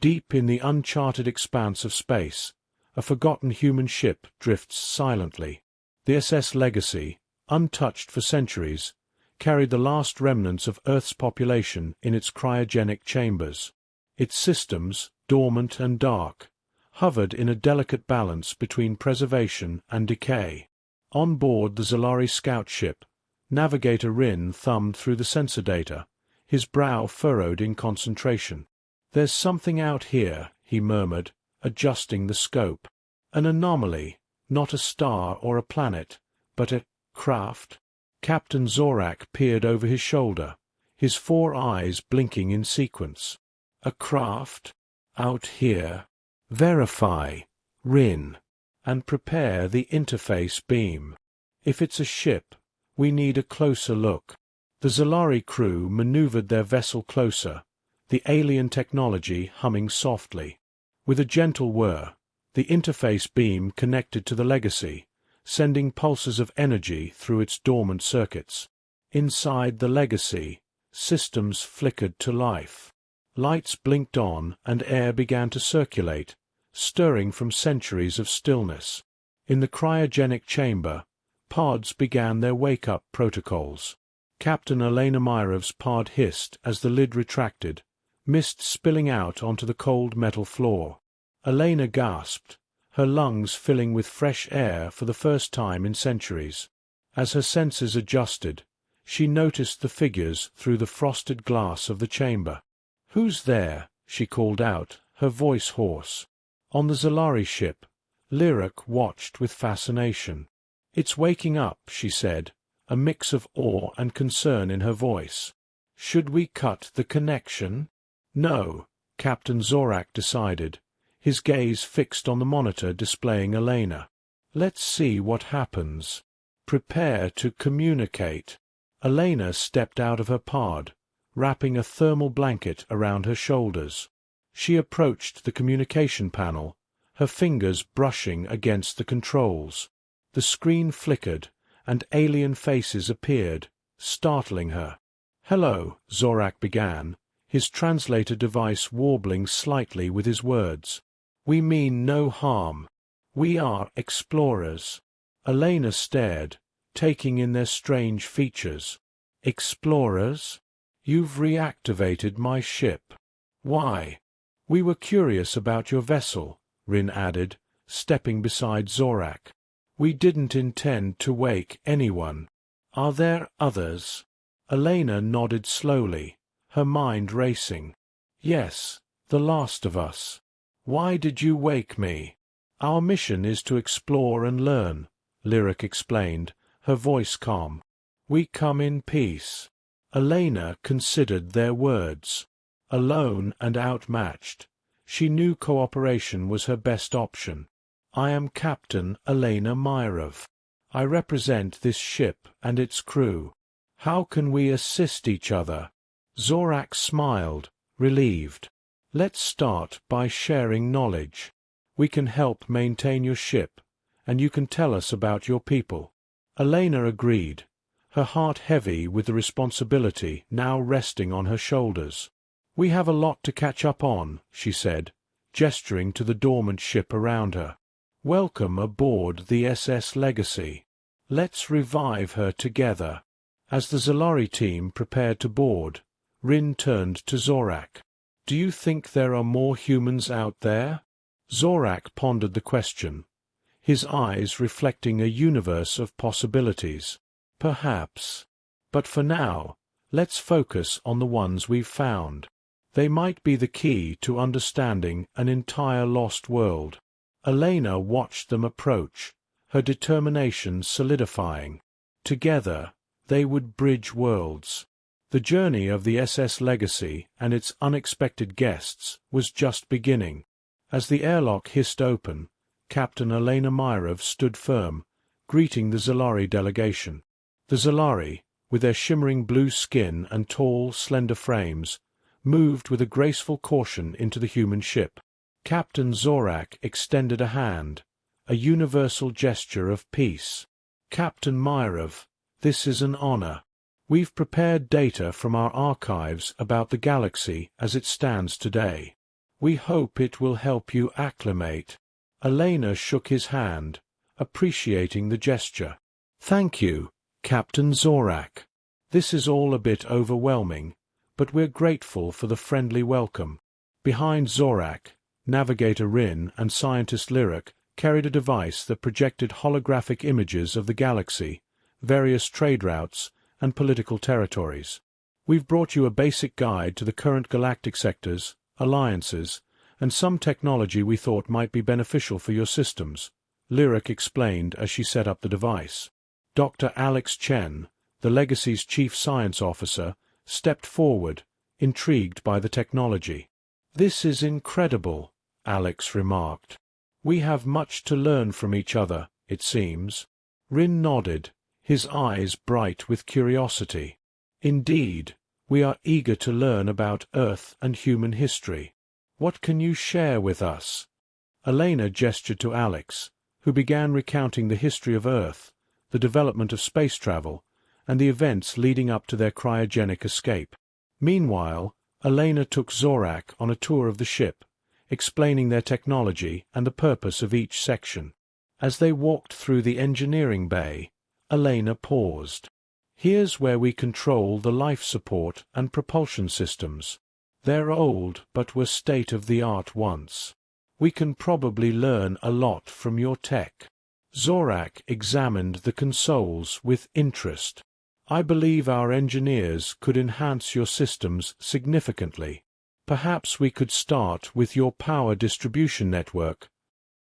Deep in the uncharted expanse of space, a forgotten human ship drifts silently. The SS Legacy, untouched for centuries, carried the last remnants of Earth's population in its cryogenic chambers. Its systems, dormant and dark, hovered in a delicate balance between preservation and decay. On board the Zolari scout ship, Navigator Rin thumbed through the sensor data, his brow furrowed in concentration. "There's something out here," he murmured, adjusting the scope. "An anomaly, not a star or a planet, but a craft." Captain Zorak peered over his shoulder, his 4 eyes blinking in sequence. "A craft? Out here? Verify, Rin, and prepare the interface beam. If it's a ship, we need a closer look." The Zolari crew maneuvered their vessel closer, the alien technology humming softly. With a gentle whir, the interface beam connected to the Legacy, sending pulses of energy through its dormant circuits. Inside the Legacy, systems flickered to life. Lights blinked on and air began to circulate, stirring from centuries of stillness. In the cryogenic chamber, pods began their wake-up protocols. Captain Elena Myrov's pod hissed as the lid retracted, mist spilling out onto the cold metal floor. Elena gasped, her lungs filling with fresh air for the first time in centuries. As her senses adjusted, she noticed the figures through the frosted glass of the chamber. "Who's there?" she called out, her voice hoarse. On the Zolari ship, Lyric watched with fascination. "It's waking up," she said, a mix of awe and concern in her voice. "Should we cut the connection?" "No," Captain Zorak decided, his gaze fixed on the monitor displaying Elena. "Let's see what happens. Prepare to communicate." Elena stepped out of her pod, wrapping a thermal blanket around her shoulders. She approached the communication panel, her fingers brushing against the controls. The screen flickered, and alien faces appeared, startling her. "Hello," Zorak began, his translator device warbling slightly with his words. "We mean no harm. We are explorers." Elena stared, taking in their strange features. "Explorers? You've reactivated my ship. Why?" "We were curious about your vessel," Rin added, stepping beside Zorak. "We didn't intend to wake anyone. Are there others?" Elena nodded slowly, her mind racing. "Yes, the last of us. Why did you wake me?" "Our mission is to explore and learn," Lyric explained, her voice calm. "We come in peace." Elena considered their words. Alone and outmatched, she knew cooperation was her best option. "I am Captain Elena Myrov. I represent this ship and its crew. How can we assist each other?" Zorak smiled, relieved. "Let's start by sharing knowledge. We can help maintain your ship, and you can tell us about your people." Elena agreed, her heart heavy with the responsibility now resting on her shoulders. "We have a lot to catch up on," she said, gesturing to the dormant ship around her. "Welcome aboard the SS Legacy. Let's revive her together." As the Zolari team prepared to board, Rin turned to Zorak. "Do you think there are more humans out there?" Zorak pondered the question, his eyes reflecting a universe of possibilities. "Perhaps. But for now, let's focus on the ones we've found. They might be the key to understanding an entire lost world." Elena watched them approach, her determination solidifying. Together, they would bridge worlds. The journey of the SS Legacy and its unexpected guests was just beginning. As the airlock hissed open, Captain Elena Myrov stood firm, greeting the Zolari delegation. The Zolari, with their shimmering blue skin and tall, slender frames, moved with a graceful caution into the human ship. Captain Zorak extended a hand, a universal gesture of peace. "Captain Myrov, this is an honor. We've prepared data from our archives about the galaxy as it stands today. We hope it will help you acclimate. Elena shook his hand, appreciating the gesture. Thank you, Captain Zorak. This is all a bit overwhelming, but we're grateful for the friendly welcome. Behind Zorak, Navigator Rin and Scientist Lyric carried a device that projected holographic images of the galaxy, various trade routes, and political territories. We've brought you a basic guide to the current galactic sectors, alliances, and some technology we thought might be beneficial for your systems, Lyric explained as she set up the device. Dr. Alex Chen, the Legacy's chief science officer, stepped forward, intrigued by the technology. This is incredible, Alex remarked. We have much to learn from each other, it seems. Rin nodded, his eyes bright with curiosity. Indeed, we are eager to learn about Earth and human history. What can you share with us? Elena gestured to Alex, who began recounting the history of Earth, the development of space travel, and the events leading up to their cryogenic escape. Meanwhile, Elena took Zorak on a tour of the ship, explaining their technology and the purpose of each section. As they walked through the engineering bay, Elena paused. Here's where we control the life support and propulsion systems. They're old, but were state-of-the-art once. We can probably learn a lot from your tech. Zorak examined the consoles with interest. I believe our engineers could enhance your systems significantly. Perhaps we could start with your power distribution network.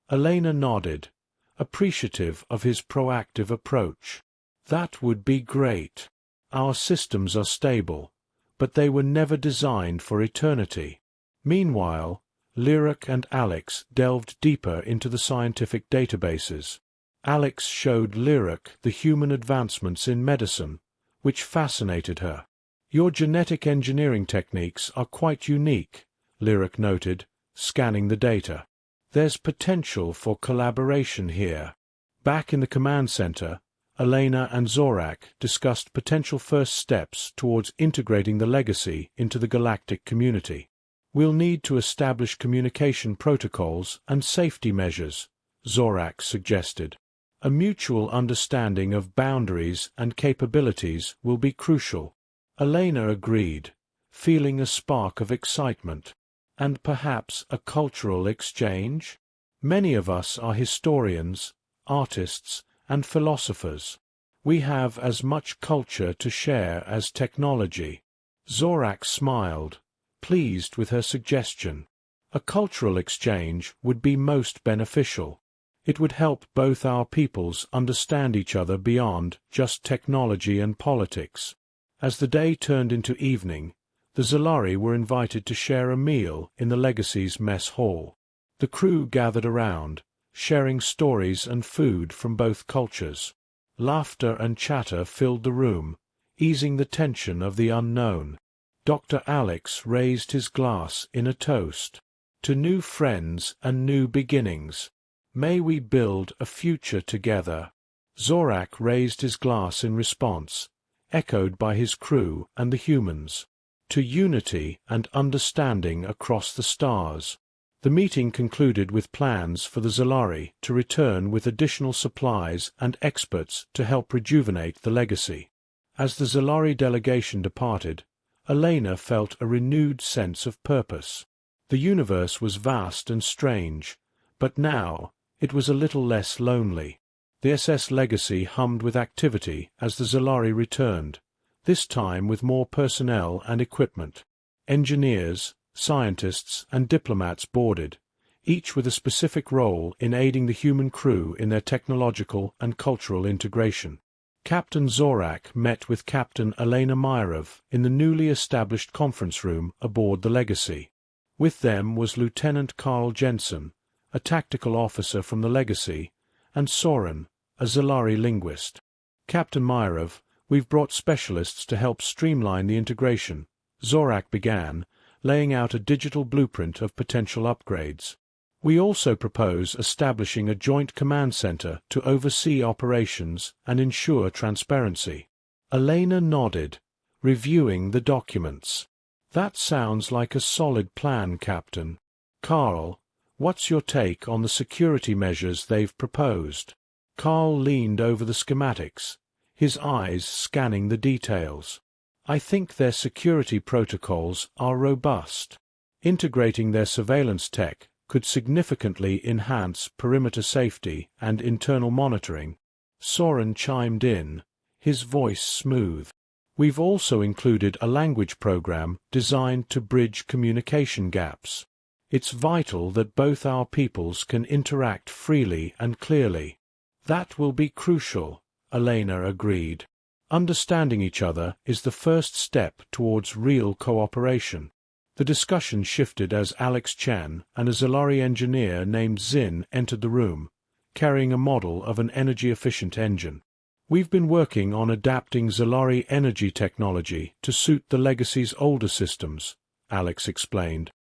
Elena nodded, appreciative of his proactive approach. That would be great. Our systems are stable, but they were never designed for eternity. Meanwhile, Lyric and Alex delved deeper into the scientific databases. Alex showed Lyric the human advancements in medicine, which fascinated her. Your genetic engineering techniques are quite unique, Lyric noted, scanning the data. There's potential for collaboration here. Back in the command center, Elena and Zorak discussed potential first steps towards integrating the legacy into the galactic community. We'll need to establish communication protocols and safety measures, Zorak suggested. A mutual understanding of boundaries and capabilities will be crucial. Elena agreed, feeling a spark of excitement. And perhaps a cultural exchange? Many of us are historians, artists, and philosophers. We have as much culture to share as technology. Zorak smiled, pleased with her suggestion. A cultural exchange would be most beneficial. It would help both our peoples understand each other beyond just technology and politics. As the day turned into evening, the Zalari were invited to share a meal in the Legacy's mess hall. The crew gathered around, sharing stories and food from both cultures. Laughter and chatter filled the room, easing the tension of the unknown. Dr. Alex raised his glass in a toast. To new friends and new beginnings. May we build a future together. Zorak raised his glass in response, echoed by his crew and the humans. To unity and understanding across the stars. The meeting concluded with plans for the Zalari to return with additional supplies and experts to help rejuvenate the legacy. As the Zalari delegation departed, Elena felt a renewed sense of purpose. The universe was vast and strange, but now it was a little less lonely. The SS Legacy hummed with activity as the Zalari returned, this time with more personnel and equipment. Engineers, scientists, and diplomats boarded, each with a specific role in aiding the human crew in their technological and cultural integration. Captain Zorak met with Captain Elena Myrov in the newly established conference room aboard the Legacy. With them was Lieutenant Carl Jensen, a tactical officer from the Legacy, and Soren, a Zalari linguist. Captain Myrov, we've brought specialists to help streamline the integration, Zorak began, laying out a digital blueprint of potential upgrades. We also propose establishing a joint command center to oversee operations and ensure transparency. Elena nodded, reviewing the documents. That sounds like a solid plan, Captain. Carl, what's your take on the security measures they've proposed? Carl leaned over the schematics, his eyes scanning the details. I think their security protocols are robust. Integrating their surveillance tech could significantly enhance perimeter safety and internal monitoring. Soren chimed in, his voice smooth. We've also included a language program designed to bridge communication gaps. It's vital that both our peoples can interact freely and clearly. That will be crucial, Elena agreed. Understanding each other is the first step towards real cooperation. The discussion shifted as Alex Chen and a Zolari engineer named Zin entered the room, carrying a model of an energy-efficient engine. We've been working on adapting Zolari energy technology to suit the Legacy's older systems, Alex explained.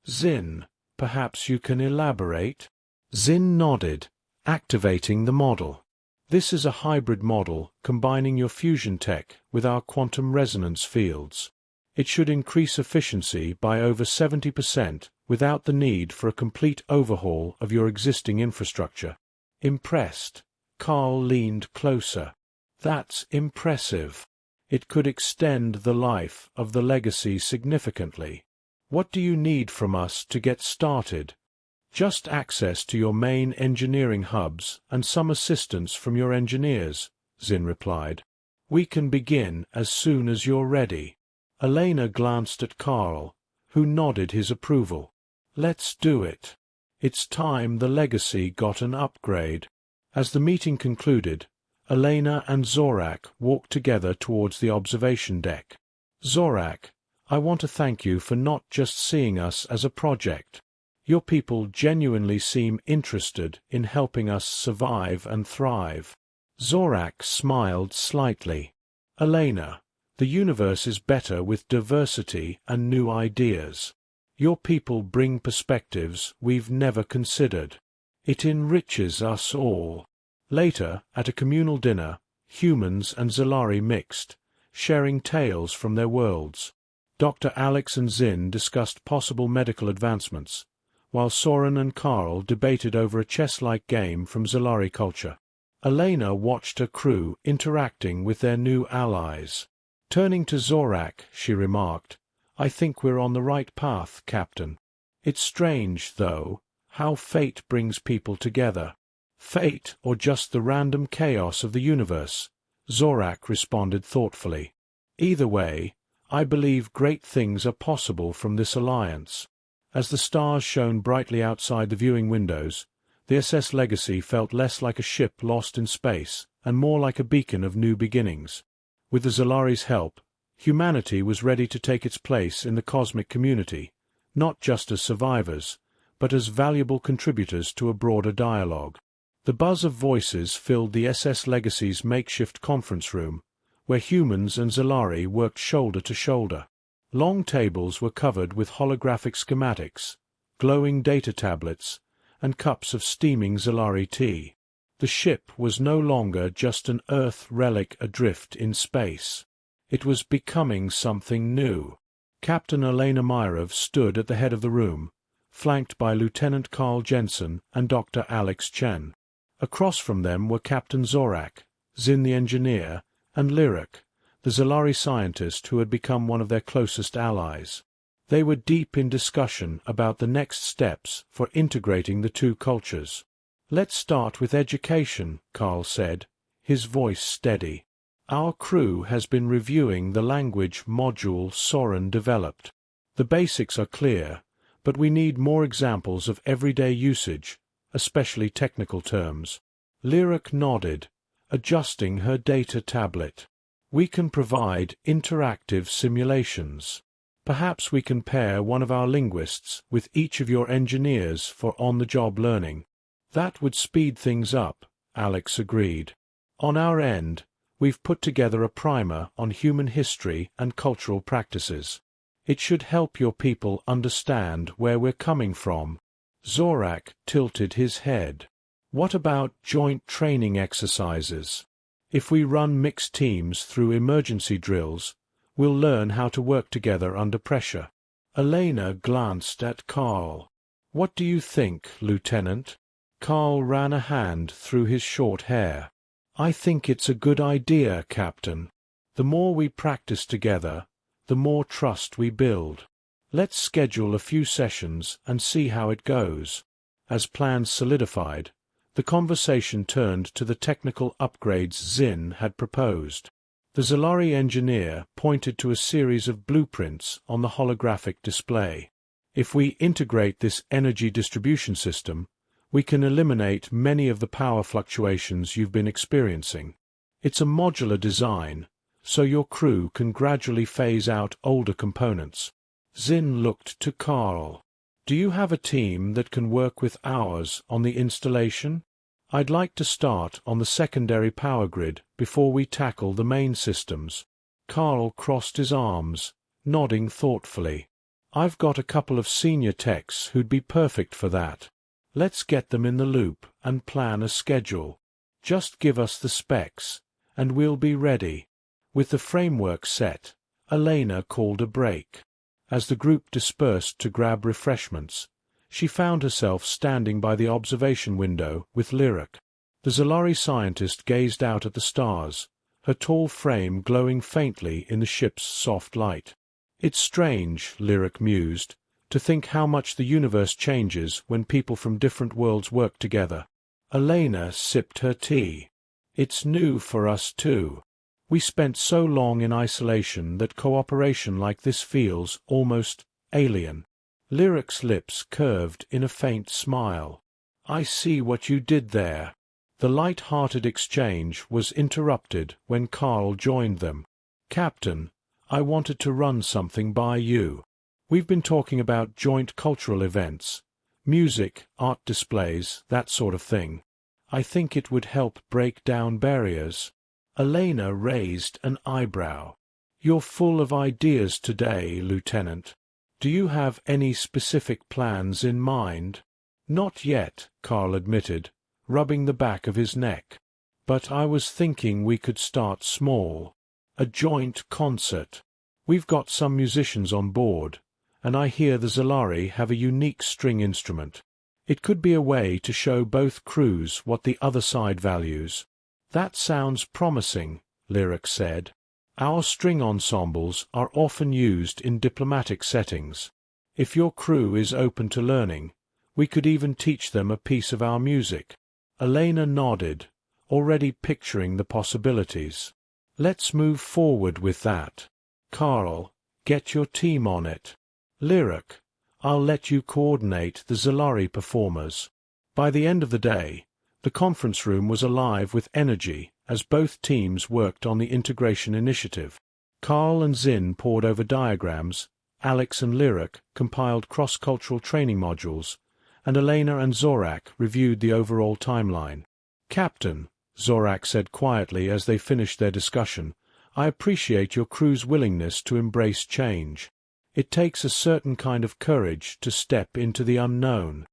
Zin, perhaps you can elaborate? Zin nodded, activating the model. This is a hybrid model combining your fusion tech with our quantum resonance fields. It should increase efficiency by over 70% without the need for a complete overhaul of your existing infrastructure. Impressed, Carl leaned closer. That's impressive. It could extend the life of the Legacy significantly. What do you need from us to get started? Just access to your main engineering hubs and some assistance from your engineers, Zin replied. We can begin as soon as you're ready. Elena glanced at Carl, who nodded his approval. Let's do it. It's time the Legacy got an upgrade. As the meeting concluded, Elena and Zorak walked together towards the observation deck. Zorak, I want to thank you for not just seeing us as a project. Your people genuinely seem interested in helping us survive and thrive. Zorak smiled slightly. Elena, the universe is better with diversity and new ideas. Your people bring perspectives we've never considered. It enriches us all. Later, at a communal dinner, humans and Zolari mixed, sharing tales from their worlds. Dr. Alex and Zin discussed possible medical advancements, while Soren and Carl debated over a chess-like game from Zolari culture. Elena watched her crew interacting with their new allies. Turning to Zorak, she remarked, I think we're on the right path, Captain. It's strange, though, how fate brings people together. Fate or just the random chaos of the universe? Zorak responded thoughtfully. Either way, I believe great things are possible from this alliance. As the stars shone brightly outside the viewing windows, the SS Legacy felt less like a ship lost in space and more like a beacon of new beginnings. With the Zolari's help, humanity was ready to take its place in the cosmic community, not just as survivors, but as valuable contributors to a broader dialogue. The buzz of voices filled the SS Legacy's makeshift conference room, where humans and Zolari worked shoulder to shoulder. Long tables were covered with holographic schematics, glowing data tablets, and cups of steaming Zolari tea. The ship was no longer just an Earth relic adrift in space. It was becoming something new. Captain Elena Myrov stood at the head of the room, flanked by Lieutenant Carl Jensen and Dr. Alex Chen. Across from them were Captain Zorak, Zin the engineer, and Lyric, the Zolari scientist who had become one of their closest allies. They were deep in discussion about the next steps for integrating the two cultures. Let's start with education, Carl said, his voice steady. Our crew has been reviewing the language module Soren developed. The basics are clear, but we need more examples of everyday usage, especially technical terms. Lyric nodded, adjusting her data tablet. We can provide interactive simulations. Perhaps we can pair one of our linguists with each of your engineers for on-the-job learning. That would speed things up, Alex agreed. On our end, we've put together a primer on human history and cultural practices. It should help your people understand where we're coming from. Zorak tilted his head. What about joint training exercises? If we run mixed teams through emergency drills, we'll learn how to work together under pressure. Elena glanced at Carl. What do you think, Lieutenant? Carl ran a hand through his short hair. I think it's a good idea, Captain. The more we practice together, the more trust we build. Let's schedule a few sessions and see how it goes. As plans solidified, the conversation turned to the technical upgrades Zin had proposed. The Zalari engineer pointed to a series of blueprints on the holographic display. If we integrate this energy distribution system, we can eliminate many of the power fluctuations you've been experiencing. It's a modular design, so your crew can gradually phase out older components. Zin looked to Carl. Do you have a team that can work with ours on the installation? I'd like to start on the secondary power grid before we tackle the main systems. Carl crossed his arms, nodding thoughtfully. I've got a couple of senior techs who'd be perfect for that. Let's get them in the loop and plan a schedule. Just give us the specs, and we'll be ready. With the framework set, Elena called a break. As the group dispersed to grab refreshments, she found herself standing by the observation window with Lyric. The Zalari scientist gazed out at the stars, her tall frame glowing faintly in the ship's soft light. It's strange, Lyric mused, to think how much the universe changes when people from different worlds work together. Elena sipped her tea. It's new for us too. We spent so long in isolation that cooperation like this feels almost alien. Lyric's lips curved in a faint smile. I see what you did there. The light-hearted exchange was interrupted when Carl joined them. Captain, I wanted to run something by you. We've been talking about joint cultural events, music, art displays, that sort of thing. I think it would help break down barriers. Elena raised an eyebrow. You're full of ideas today, Lieutenant. Do you have any specific plans in mind? Not yet, Carl admitted, rubbing the back of his neck. But I was thinking we could start small. A joint concert. We've got some musicians on board, and I hear the Zalari have a unique string instrument. It could be a way to show both crews what the other side values. That sounds promising, Lyric said. Our string ensembles are often used in diplomatic settings. If your crew is open to learning, we could even teach them a piece of our music. Elena nodded, already picturing the possibilities. Let's move forward with that. Carl, get your team on it. Lyric, I'll let you coordinate the Zalari performers. By the end of the day, the conference room was alive with energy as both teams worked on the integration initiative. Carl and Zin pored over diagrams, Alex and Lyric compiled cross-cultural training modules, and Elena and Zorak reviewed the overall timeline. Captain, Zorak said quietly as they finished their discussion, I appreciate your crew's willingness to embrace change. It takes a certain kind of courage to step into the unknown.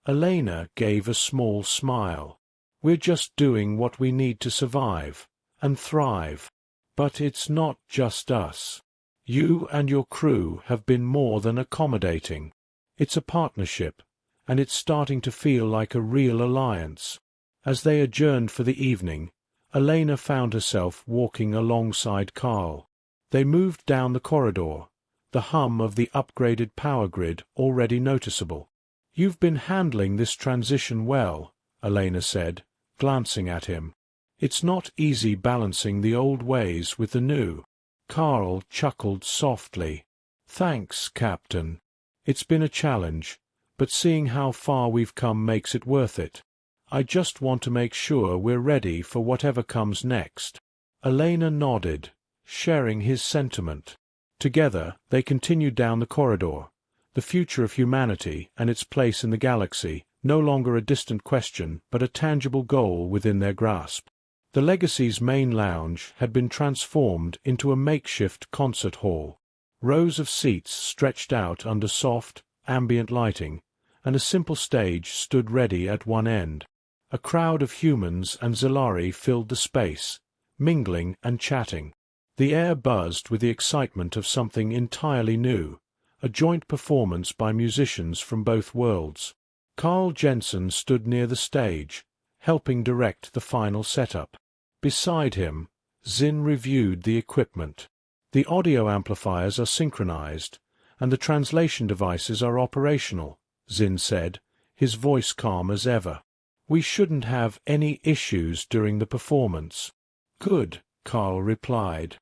Elena gave a small smile. We're just doing what we need to survive and thrive. But it's not just us. You and your crew have been more than accommodating. It's a partnership, and it's starting to feel like a real alliance. As they adjourned for the evening, Elena found herself walking alongside Carl. They moved down the corridor, the hum of the upgraded power grid already noticeable. You've been handling this transition well, Elena said, glancing at him. It's not easy balancing the old ways with the new. Carl chuckled softly. Thanks, Captain. It's been a challenge, but seeing how far we've come makes it worth it. I just want to make sure we're ready for whatever comes next. Elena nodded, sharing his sentiment. Together they continued down the corridor. The future of humanity and its place in the galaxy, no longer a distant question but a tangible goal within their grasp. The Legacy's main lounge had been transformed into a makeshift concert hall. Rows of seats stretched out under soft, ambient lighting, and a simple stage stood ready at one end. A crowd of humans and Zalari filled the space, mingling and chatting. The air buzzed with the excitement of something entirely new, a joint performance by musicians from both worlds. Carl Jensen stood near the stage, helping direct the final setup. Beside him, Zin reviewed the equipment. The audio amplifiers are synchronized, and the translation devices are operational, Zin said, his voice calm as ever. We shouldn't have any issues during the performance. Good, Carl replied.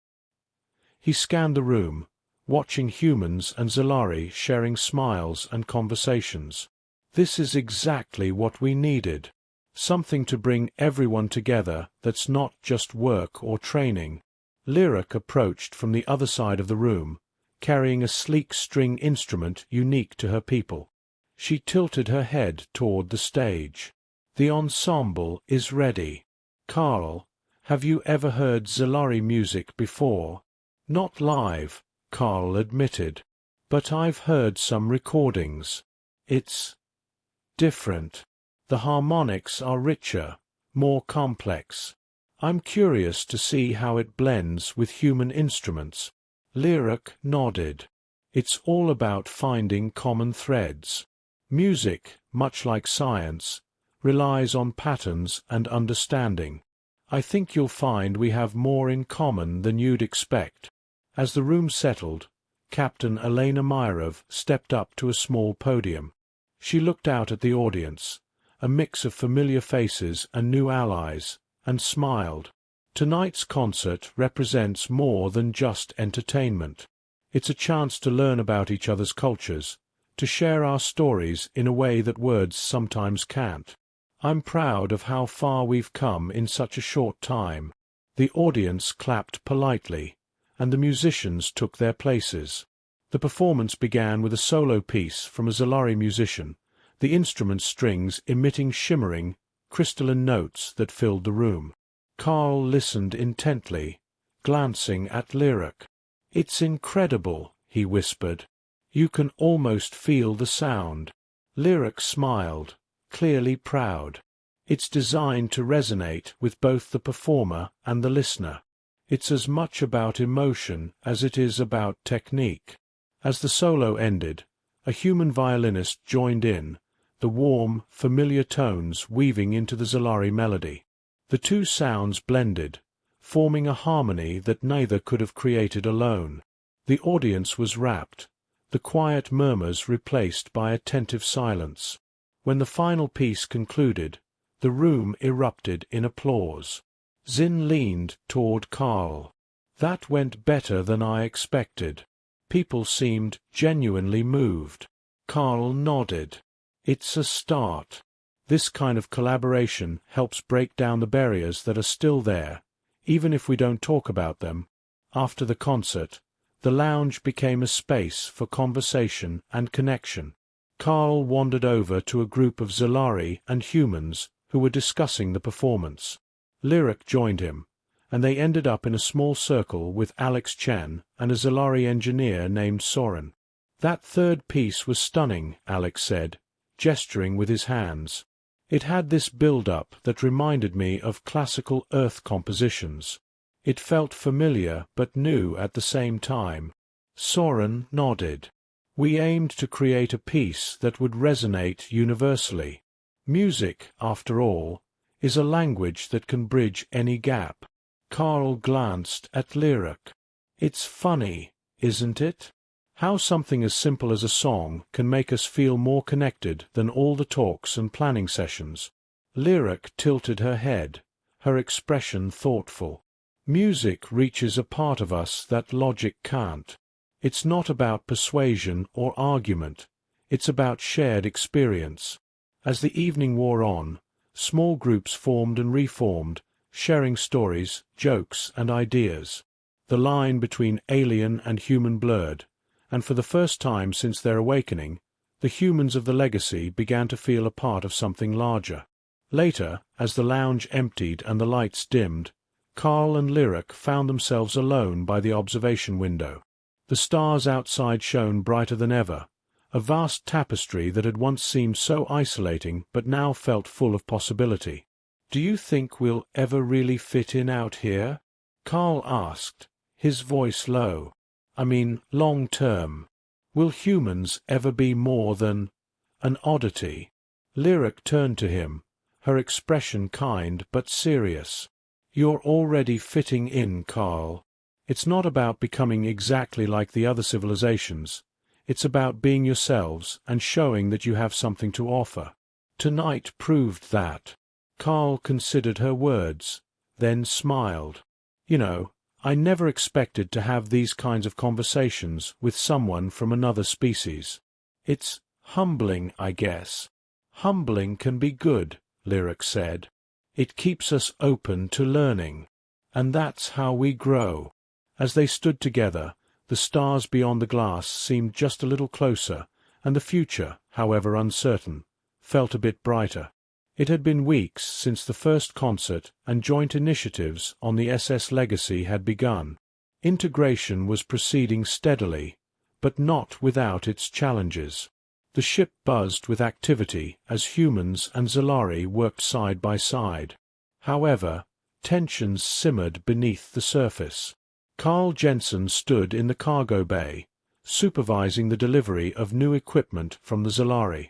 He scanned the room, watching humans and Zalari sharing smiles and conversations. This is exactly what we needed. Something to bring everyone together that's not just work or training. Lyric approached from the other side of the room, carrying a sleek string instrument unique to her people. She tilted her head toward the stage. The ensemble is ready. Carl, have you ever heard Zalari music before? Not live, Carl admitted. But I've heard some recordings. It's different. The harmonics are richer, more complex. I'm curious to see how it blends with human instruments. Lyric nodded. It's all about finding common threads. Music, much like science, relies on patterns and understanding. I think you'll find we have more in common than you'd expect. As the room settled, Captain Elena Myrov stepped up to a small podium. She looked out at the audience, a mix of familiar faces and new allies, and smiled. Tonight's concert represents more than just entertainment. It's a chance to learn about each other's cultures, to share our stories in a way that words sometimes can't. I'm proud of how far we've come in such a short time. The audience clapped politely, and the musicians took their places. The performance began with a solo piece from a Zalari musician, the instrument's strings emitting shimmering, crystalline notes that filled the room. Carl listened intently, glancing at Lyric. "It's incredible," he whispered. "You can almost feel the sound." Lyric smiled, clearly proud. "It's designed to resonate with both the performer and the listener. It's as much about emotion as it is about technique." As the solo ended, a human violinist joined in, the warm, familiar tones weaving into the Zalari melody. The two sounds blended, forming a harmony that neither could have created alone. The audience was rapt, the quiet murmurs replaced by attentive silence. When the final piece concluded, the room erupted in applause. Zin leaned toward Carl. "That went better than I expected." People seemed genuinely moved. Carl nodded. "It's a start. This kind of collaboration helps break down the barriers that are still there, even if we don't talk about them." After the concert, the lounge became a space for conversation and connection. Carl wandered over to a group of Zalari and humans who were discussing the performance. Lyric joined him, and they ended up in a small circle with Alex Chen and a Zalari engineer named Soren. "That third piece was stunning," Alex said, gesturing with his hands. "It had this build-up that reminded me of classical Earth compositions. It felt familiar but new at the same time." Soren nodded. "We aimed to create a piece that would resonate universally. Music, after all, is a language that can bridge any gap." Carl glanced at Lyric. "It's funny, isn't it? How something as simple as a song can make us feel more connected than all the talks and planning sessions." Lyric tilted her head, her expression thoughtful. "Music reaches a part of us that logic can't. It's not about persuasion or argument. It's about shared experience." As the evening wore on, small groups formed and reformed, sharing stories, jokes, and ideas. The line between alien and human blurred, and for the first time since their awakening, the humans of the Legacy began to feel a part of something larger. Later, as the lounge emptied and the lights dimmed, Carl and Lyric found themselves alone by the observation window. The stars outside shone brighter than ever, a vast tapestry that had once seemed so isolating but now felt full of possibility. "Do you think we'll ever really fit in out here?" Carl asked, his voice low. "I mean, long term." Will humans ever be more than an oddity? Lyric turned to him, her expression kind but serious. You're already fitting in, Carl. It's not about becoming exactly like the other civilizations. It's about being yourselves and showing that you have something to offer. Tonight proved that. Carl considered her words, then smiled. You know, I never expected to have these kinds of conversations with someone from another species. It's humbling, I guess. Humbling can be good, Lyric said. It keeps us open to learning. And that's how we grow. As they stood together, the stars beyond the glass seemed just a little closer, and the future, however uncertain, felt a bit brighter. It had been weeks since the first concert, and joint initiatives on the SS Legacy had begun. Integration was proceeding steadily, but not without its challenges. The ship buzzed with activity as humans and Zalari worked side by side. However, tensions simmered beneath the surface. Carl Jensen stood in the cargo bay, supervising the delivery of new equipment from the Zalari.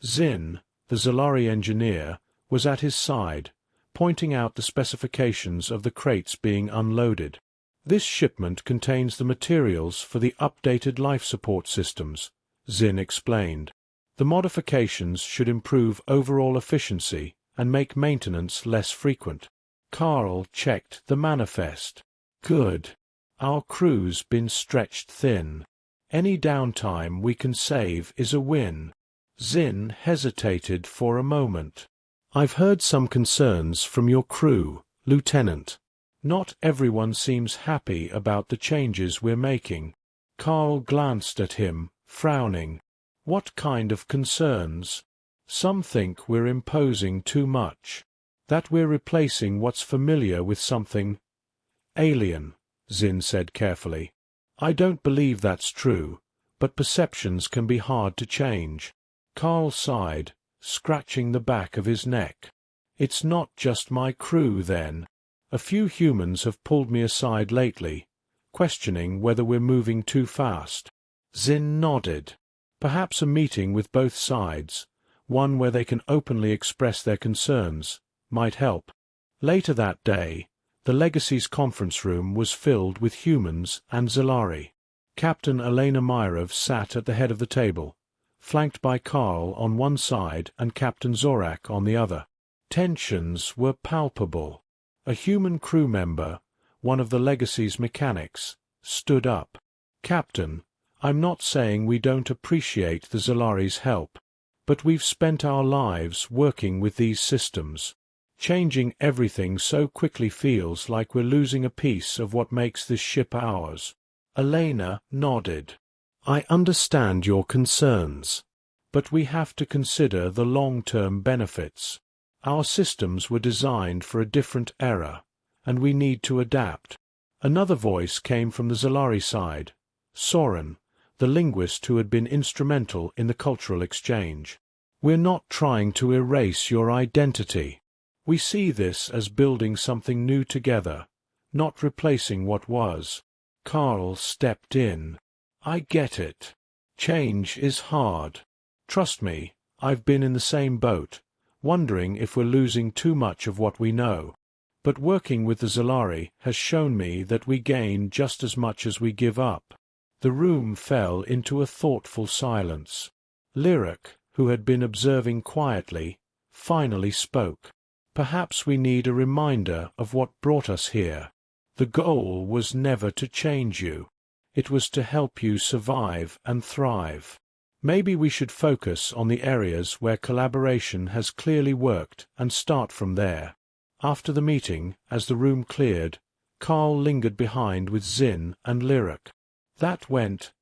Zin, the Zalari engineer, was at his side, pointing out the specifications of the crates being unloaded. This shipment contains the materials for the updated life support systems, Zin explained. The modifications should improve overall efficiency and make maintenance less frequent. Carl checked the manifest. Good. Our crew's been stretched thin. Any downtime we can save is a win. Zin hesitated for a moment. I've heard some concerns from your crew, Lieutenant. Not everyone seems happy about the changes we're making. Carl glanced at him, frowning. What kind of concerns? Some think we're imposing too much. That we're replacing what's familiar with something alien, Zin said carefully. I don't believe that's true, but perceptions can be hard to change. Carl sighed, scratching the back of his neck. It's not just my crew, then. A few humans have pulled me aside lately, questioning whether we're moving too fast. Zin nodded. Perhaps a meeting with both sides, one where they can openly express their concerns, might help. Later that day, the Legacy's conference room was filled with humans and Zalari. Captain Elena Myrov sat at the head of the table, flanked by Carl on one side and Captain Zorak on the other. Tensions were palpable. A human crew member, one of the Legacy's mechanics, stood up. Captain, I'm not saying we don't appreciate the Zalari's help, but we've spent our lives working with these systems. Changing everything so quickly feels like we're losing a piece of what makes this ship ours. Elena nodded. I understand your concerns, but we have to consider the long-term benefits. Our systems were designed for a different era, and we need to adapt. Another voice came from the Zalari side, Soren, the linguist who had been instrumental in the cultural exchange. We're not trying to erase your identity. We see this as building something new together, not replacing what was. Carl stepped in. I get it. Change is hard. Trust me, I've been in the same boat, wondering if we're losing too much of what we know. But working with the Zalari has shown me that we gain just as much as we give up. The room fell into a thoughtful silence. Lyric, who had been observing quietly, finally spoke. Perhaps we need a reminder of what brought us here. The goal was never to change you. It was to help you survive and thrive. Maybe we should focus on the areas where collaboration has clearly worked and start from there. After the meeting, as the room cleared, Carl lingered behind with Zin and Lyric. That went.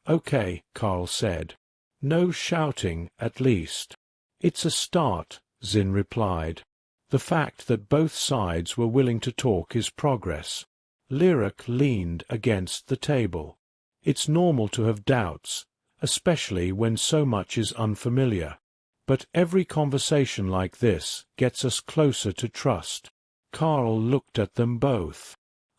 Okay, Carl said. No shouting, at least. It's a start, Zin replied. The fact that both sides were willing to talk is progress. Lyric leaned against the table. It's normal to have doubts, especially when so much is unfamiliar. But every conversation like this gets us closer to trust. Carl looked at them both.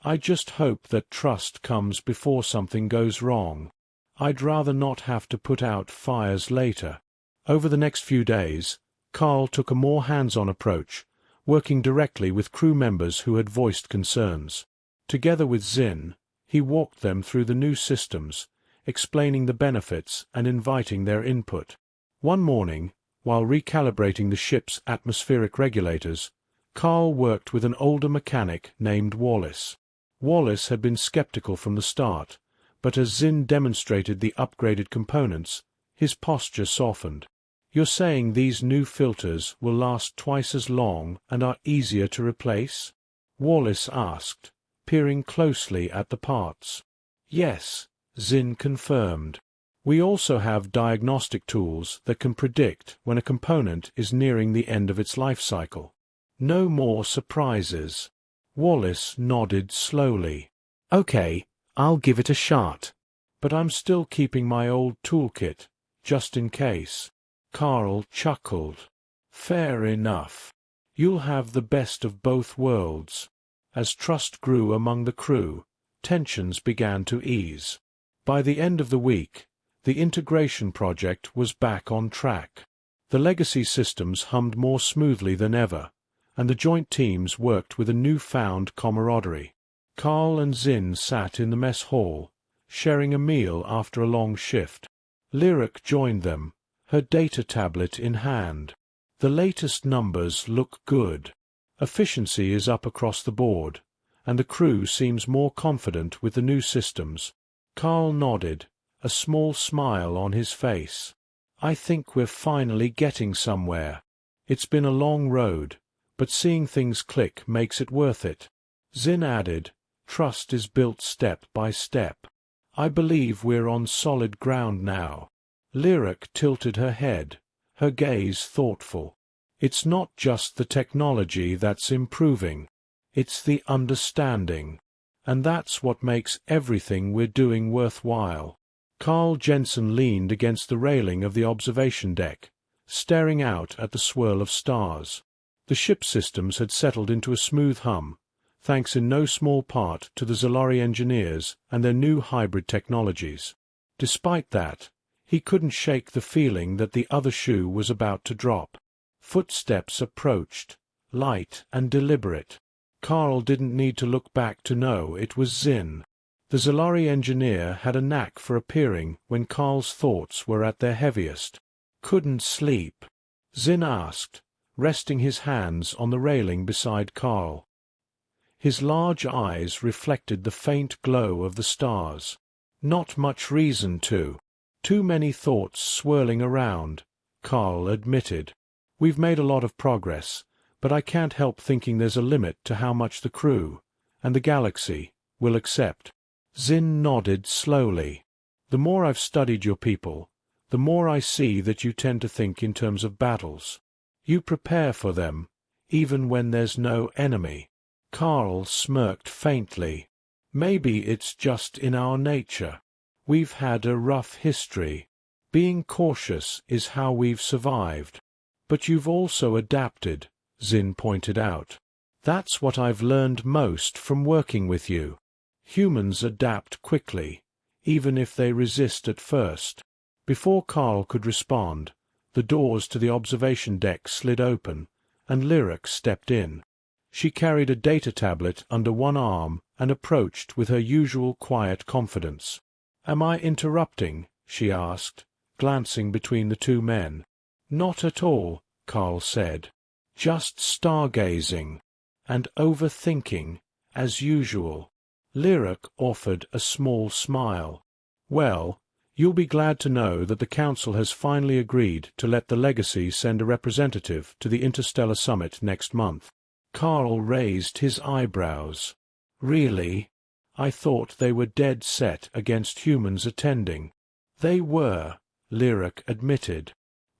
I just hope that trust comes before something goes wrong. I'd rather not have to put out fires later. Over the next few days, Carl took a more hands-on approach, working directly with crew members who had voiced concerns. Together with Zinn, he walked them through the new systems, explaining the benefits and inviting their input. One morning, while recalibrating the ship's atmospheric regulators, Carl worked with an older mechanic named Wallace. Wallace had been skeptical from the start, but as Zinn demonstrated the upgraded components, his posture softened. "You're saying these new filters will last twice as long and are easier to replace?" Wallace asked, peering closely at the parts. "Yes," Zinn confirmed. "We also have diagnostic tools that can predict when a component is nearing the end of its life cycle. No more surprises." Wallace nodded slowly. "Okay, I'll give it a shot. But I'm still keeping my old toolkit, just in case." Carl chuckled. "Fair enough. You'll have the best of both worlds." As trust grew among the crew, tensions began to ease. By the end of the week, the integration project was back on track. The legacy systems hummed more smoothly than ever, and the joint teams worked with a newfound camaraderie. Carl and Zinn sat in the mess hall, sharing a meal after a long shift. Lyric joined them, her data tablet in hand. "The latest numbers look good. Efficiency is up across the board, and the crew seems more confident with the new systems." Carl nodded, a small smile on his face. "I think we're finally getting somewhere. It's been a long road, but seeing things click makes it worth it." Zinn added, "Trust is built step by step. I believe we're on solid ground now." Lyric tilted her head, her gaze thoughtful. "It's not just the technology that's improving. It's the understanding. And that's what makes everything we're doing worthwhile." Carl Jensen leaned against the railing of the observation deck, staring out at the swirl of stars. The ship systems had settled into a smooth hum, thanks in no small part to the Zolari engineers and their new hybrid technologies. Despite that, he couldn't shake the feeling that the other shoe was about to drop. Footsteps approached, light and deliberate. Carl didn't need to look back to know it was Zinn. The Zolari engineer had a knack for appearing when Carl's thoughts were at their heaviest. "Couldn't sleep?" Zinn asked, resting his hands on the railing beside Carl. His large eyes reflected the faint glow of the stars. "Not much reason to. Too many thoughts swirling around," Carl admitted. "We've made a lot of progress, but I can't help thinking there's a limit to how much the crew, and the galaxy, will accept." Zinn nodded slowly. "The more I've studied your people, the more I see that you tend to think in terms of battles. You prepare for them, even when there's no enemy." Carl smirked faintly. "Maybe it's just in our nature. We've had a rough history. Being cautious is how we've survived." "But you've also adapted," Zinn pointed out. "That's what I've learned most from working with you. Humans adapt quickly, even if they resist at first." Before Carl could respond, the doors to the observation deck slid open, and Lyric stepped in. She carried a data tablet under one arm and approached with her usual quiet confidence. "Am I interrupting?" she asked, glancing between the two men. "Not at all," Carl said. "Just stargazing. And overthinking, as usual." Lyric offered a small smile. "Well, you'll be glad to know that the Council has finally agreed to let the Legacy send a representative to the Interstellar Summit next month." Carl raised his eyebrows. "Really? I thought they were dead set against humans attending." "They were," Lyric admitted.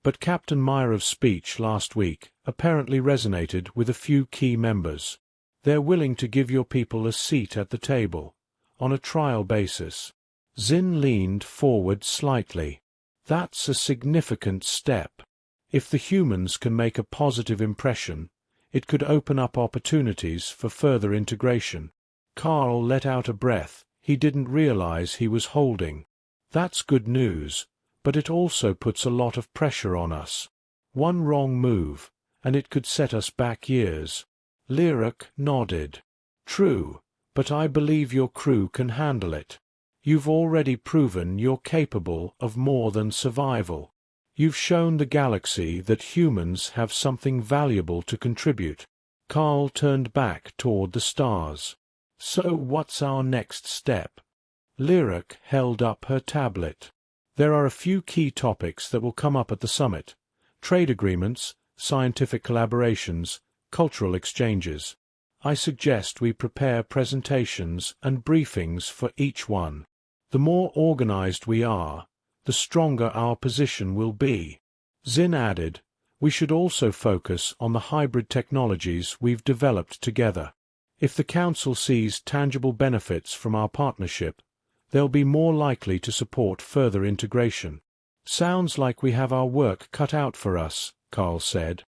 "But Captain Myra's speech last week apparently resonated with a few key members. They're willing to give your people a seat at the table, on a trial basis." Zinn leaned forward slightly. "That's a significant step. If the humans can make a positive impression, it could open up opportunities for further integration." Carl let out a breath he didn't realize he was holding. That's good news, but it also puts a lot of pressure on us. One wrong move, and it could set us back years. Lyric nodded. True, but I believe your crew can handle it. You've already proven you're capable of more than survival. You've shown the galaxy that humans have something valuable to contribute. Carl turned back toward the stars. So what's our next step? Lyric held up her tablet. There are a few key topics that will come up at the summit. Trade agreements, scientific collaborations, cultural exchanges. I suggest we prepare presentations and briefings for each one. The more organized we are, the stronger our position will be. Zin added, we should also focus on the hybrid technologies we've developed together. If the Council sees tangible benefits from our partnership, they'll be more likely to support further integration. Sounds like we have our work cut out for us, Carl said.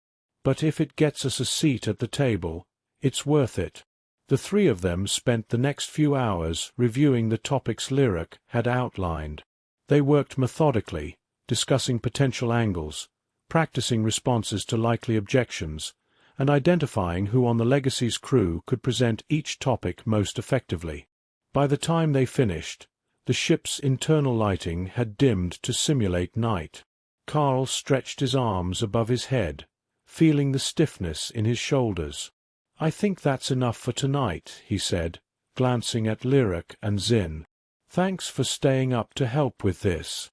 But if it gets us a seat at the table, it's worth it. The three of them spent the next few hours reviewing the topics Lyric had outlined. They worked methodically, discussing potential angles, practicing responses to likely objections, and identifying who on the Legacy's crew could present each topic most effectively. By the time they finished, the ship's internal lighting had dimmed to simulate night. Carl stretched his arms above his head, feeling the stiffness in his shoulders. I think that's enough for tonight, he said, glancing at Lyric and Zin. Thanks for staying up to help with this.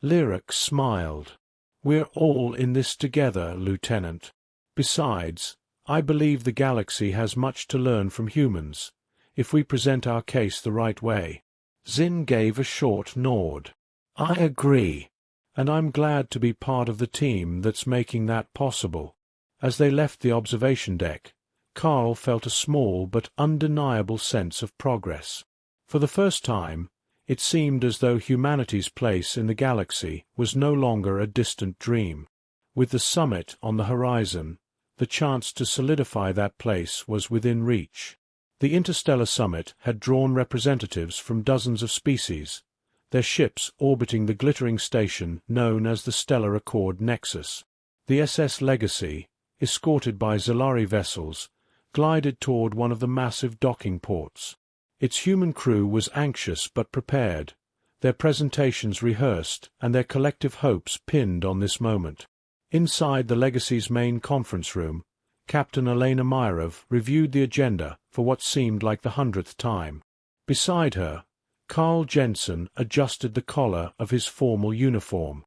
Lyric smiled. We're all in this together, Lieutenant. Besides, I believe the galaxy has much to learn from humans, if we present our case the right way. Zin gave a short nod. I agree, and I'm glad to be part of the team that's making that possible. As they left the observation deck, Carl felt a small but undeniable sense of progress. For the first time, it seemed as though humanity's place in the galaxy was no longer a distant dream. With the summit on the horizon, the chance to solidify that place was within reach. The interstellar summit had drawn representatives from dozens of species, their ships orbiting the glittering station known as the Stellar Accord Nexus. The SS Legacy, escorted by Zolari vessels, glided toward one of the massive docking ports. Its human crew was anxious but prepared, their presentations rehearsed and their collective hopes pinned on this moment. Inside the Legacy's main conference room, Captain Elena Myrov reviewed the agenda for what seemed like the 100th time. Beside her, Carl Jensen adjusted the collar of his formal uniform.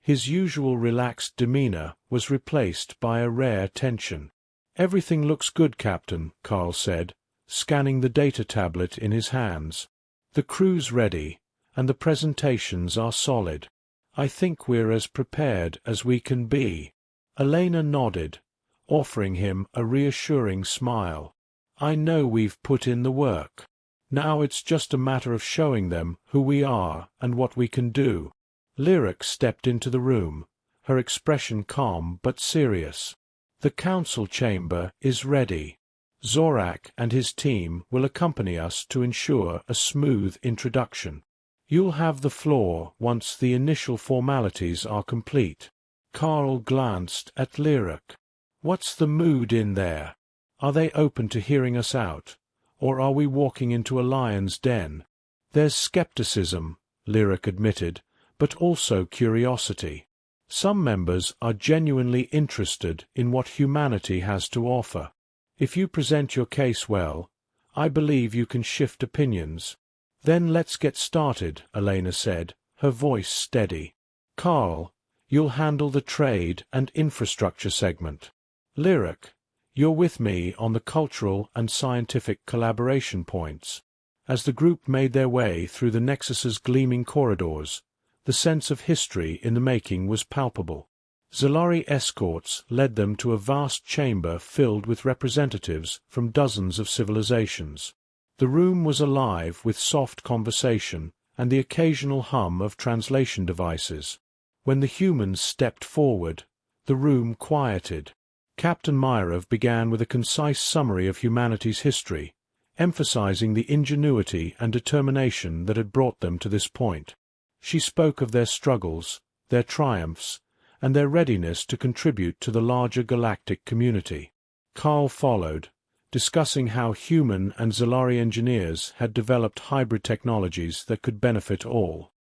His usual relaxed demeanor was replaced by a rare tension. Everything looks good, Captain, Carl said, scanning the data tablet in his hands. The crew's ready, and the presentations are solid. I think we're as prepared as we can be. Elena nodded, offering him a reassuring smile. I know we've put in the work. Now it's just a matter of showing them who we are and what we can do. Lyric stepped into the room, her expression calm but serious. The council chamber is ready. Zorak and his team will accompany us to ensure a smooth introduction. You'll have the floor once the initial formalities are complete. Carl glanced at Lyric. What's the mood in there? Are they open to hearing us out, or are we walking into a lion's den? There's skepticism, Lyric admitted, but also curiosity. Some members are genuinely interested in what humanity has to offer. If you present your case well, I believe you can shift opinions. Then let's get started, Elena said, her voice steady. Carl, you'll handle the trade and infrastructure segment. Lyric, you're with me on the cultural and scientific collaboration points. As the group made their way through the Nexus's gleaming corridors, the sense of history in the making was palpable. Zolari escorts led them to a vast chamber filled with representatives from dozens of civilizations. The room was alive with soft conversation and the occasional hum of translation devices. When the humans stepped forward, the room quieted. Captain Myrov began with a concise summary of humanity's history, emphasizing the ingenuity and determination that had brought them to this point. She spoke of their struggles, their triumphs, and their readiness to contribute to the larger galactic community. Carl followed, discussing how human and Zalari engineers had developed hybrid technologies that could benefit all.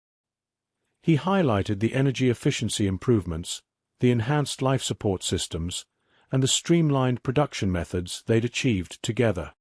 He highlighted the energy efficiency improvements, the enhanced life support systems, and the streamlined production methods they'd achieved together.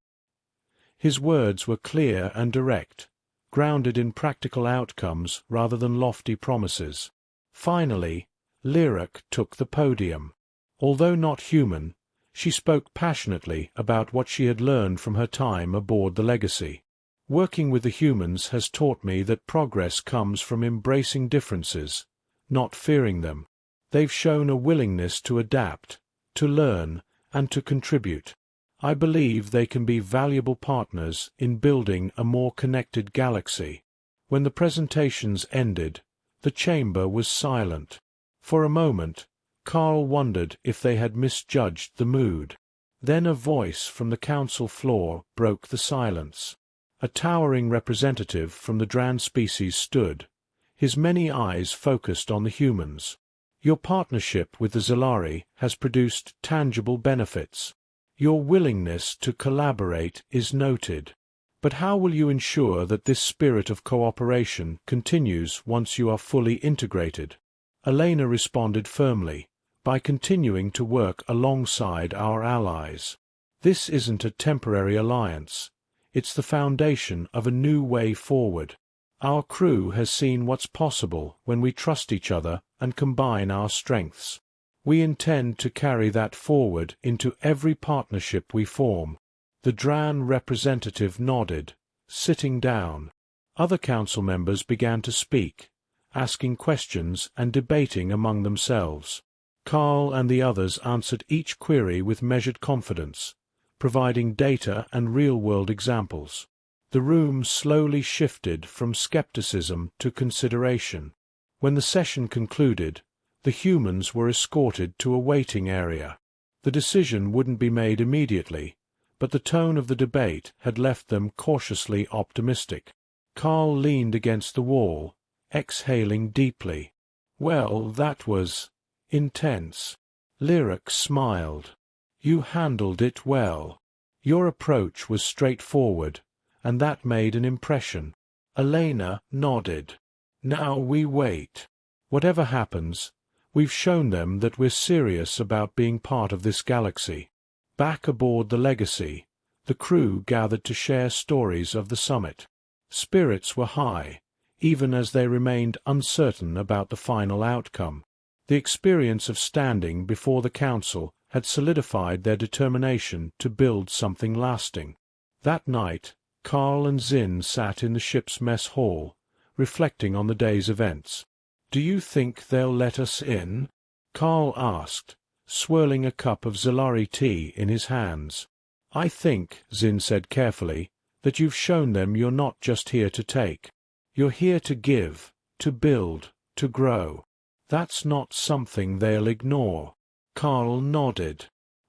His words were clear and direct, grounded in practical outcomes rather than lofty promises. Finally, Lyric took the podium. Although not human, she spoke passionately about what she had learned from her time aboard the Legacy. Working with the humans has taught me that progress comes from embracing differences, not fearing them. They've shown a willingness to adapt, to learn, and to contribute. I believe they can be valuable partners in building a more connected galaxy. When the presentations ended, the chamber was silent. For a moment, Carl wondered if they had misjudged the mood. Then a voice from the council floor broke the silence. A towering representative from the Dran species stood, his many eyes focused on the humans. Your partnership with the Zalari has produced tangible benefits. Your willingness to collaborate is noted. But how will you ensure that this spirit of cooperation continues once you are fully integrated? Elena responded firmly, by continuing to work alongside our allies. This isn't a temporary alliance. It's the foundation of a new way forward. Our crew has seen what's possible when we trust each other and combine our strengths. We intend to carry that forward into every partnership we form. The Dran representative nodded, sitting down. Other council members began to speak, asking questions and debating among themselves. Carl and the others answered each query with measured confidence, providing data and real-world examples. The room slowly shifted from skepticism to consideration. When the session concluded, the humans were escorted to a waiting area. The decision wouldn't be made immediately, but the tone of the debate had left them cautiously optimistic. Carl leaned against the wall, exhaling deeply. Well, that was intense. Lyric smiled. You handled it well. Your approach was straightforward, and that made an impression. Elena nodded. Now we wait. Whatever happens, we've shown them that we're serious about being part of this galaxy. Back aboard the Legacy, the crew gathered to share stories of the summit. Spirits were high, even as they remained uncertain about the final outcome. The experience of standing before the council had solidified their determination to build something lasting. That night, Carl and Zin sat in the ship's mess hall, reflecting on the day's events. "Do you think they'll let us in?" Carl asked, swirling a cup of Zalari tea in his hands. "I think," Zin said carefully, "that you've shown them you're not just here to take. You're here to give, to build, to grow. That's not something they'll ignore." Carl nodded.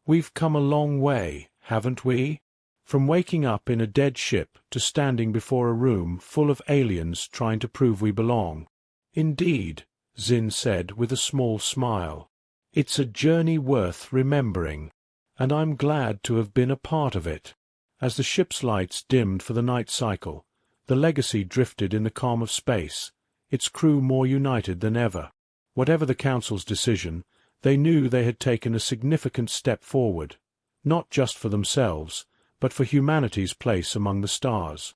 "We've come a long way, haven't we? From waking up in a dead ship to standing before a room full of aliens trying to prove we belong." "Indeed," Zin said with a small smile. "It's a journey worth remembering, and I'm glad to have been a part of it." As the ship's lights dimmed for the night cycle, the Legacy drifted in the calm of space, its crew more united than ever. Whatever the Council's decision, they knew they had taken a significant step forward, not just for themselves, but for humanity's place among the stars.